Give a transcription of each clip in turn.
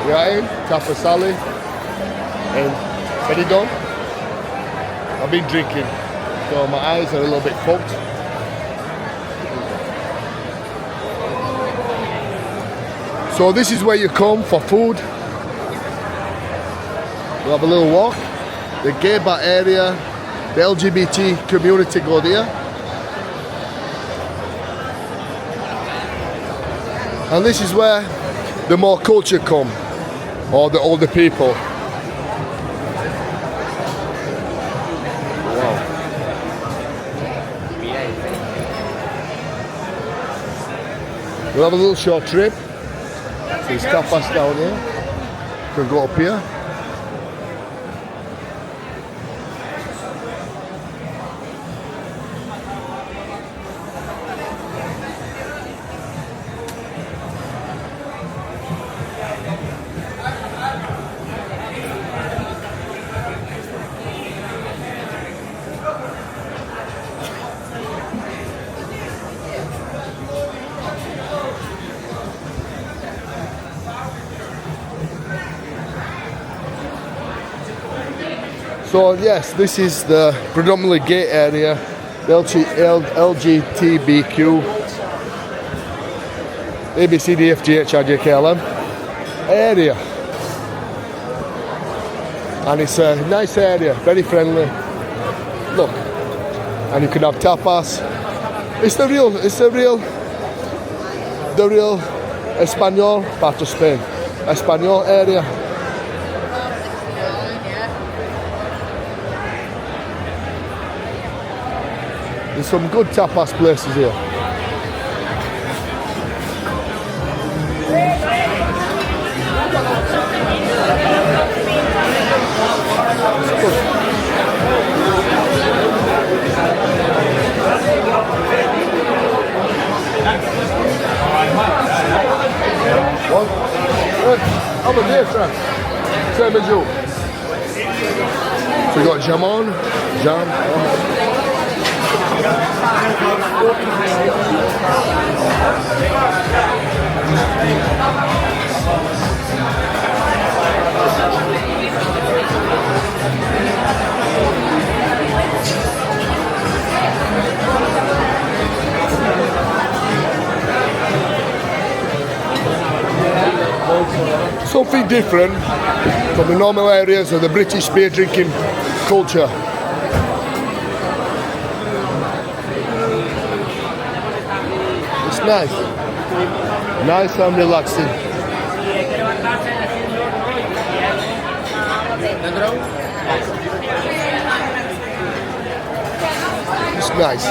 We are in Tapas in Benidorm. I've been drinking, so my eyes are a little bit fogged. So this is where you come for food. We'll have a little walk. The gay bar area, the LGBT community go there. And this is where the more culture come, or the older people. Wow. We'll have a little short trip. So there's Tapas down here. You can go up here. So yes, this is the predominantly gay area, the LGTBQ, ABCDFGHIJKLM area. And it's a nice area, very friendly. Look, and you can have tapas. It's the real Espanol part of Spain, Espanol area. There's some good tapas places here. How about this, sir? Same as you. So we got jamon, jam. Something different from the normal areas of the British beer drinking culture. It's nice and relaxing. It's nice.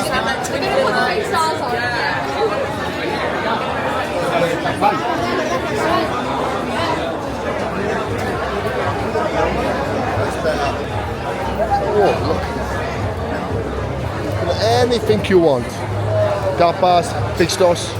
Oh, look. Anything you want. Tapas, pistos.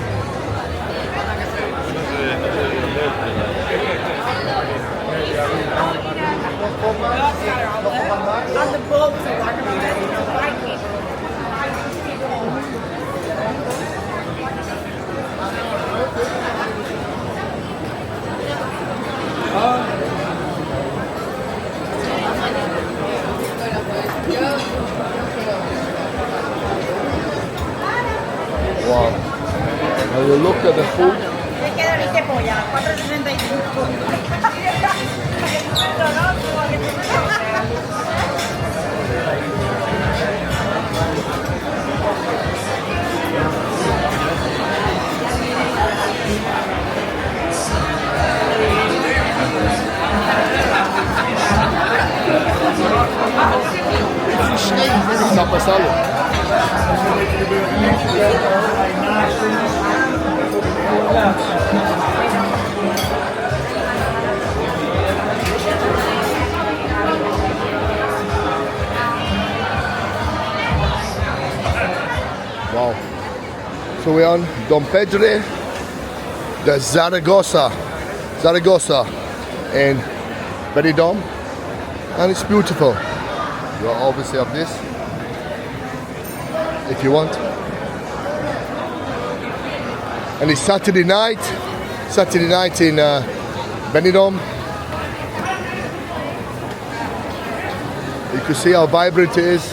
Wow. When you look at the food. Está pasando. Wow. So we're on Don Pedro de Zaragoza in Benidorm, and it's beautiful. You obviously have this if you want. And it's Saturday night in Benidorm. You can see how vibrant it is.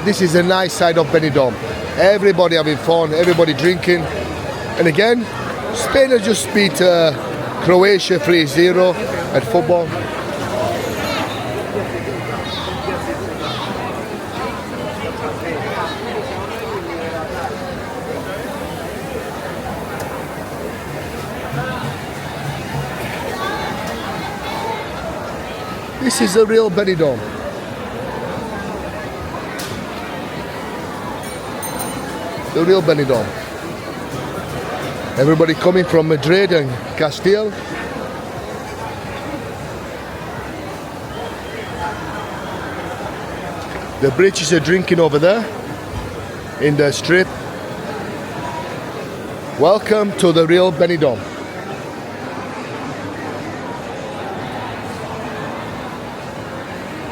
This is a nice side of Benidorm. Everybody having fun, everybody drinking. And again, Spain has just beat Croatia 3-0 at football. This is a real Benidorm. The real Benidorm. Everybody coming from Madrid and Castile. The Brits are drinking over there in the strip. Welcome to the real Benidorm.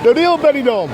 The real Benidorm.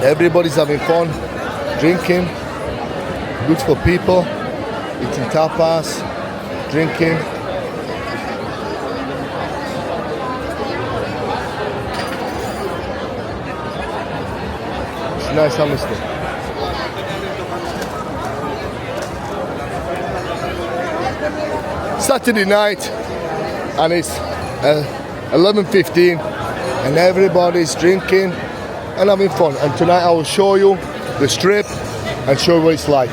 Everybody's having fun, drinking, good for people, eating tapas, drinking. It's a nice atmosphere. Saturday night, and it's 11:15, and everybody's drinking and having fun. And tonight I will show you the strip and show you what it's like.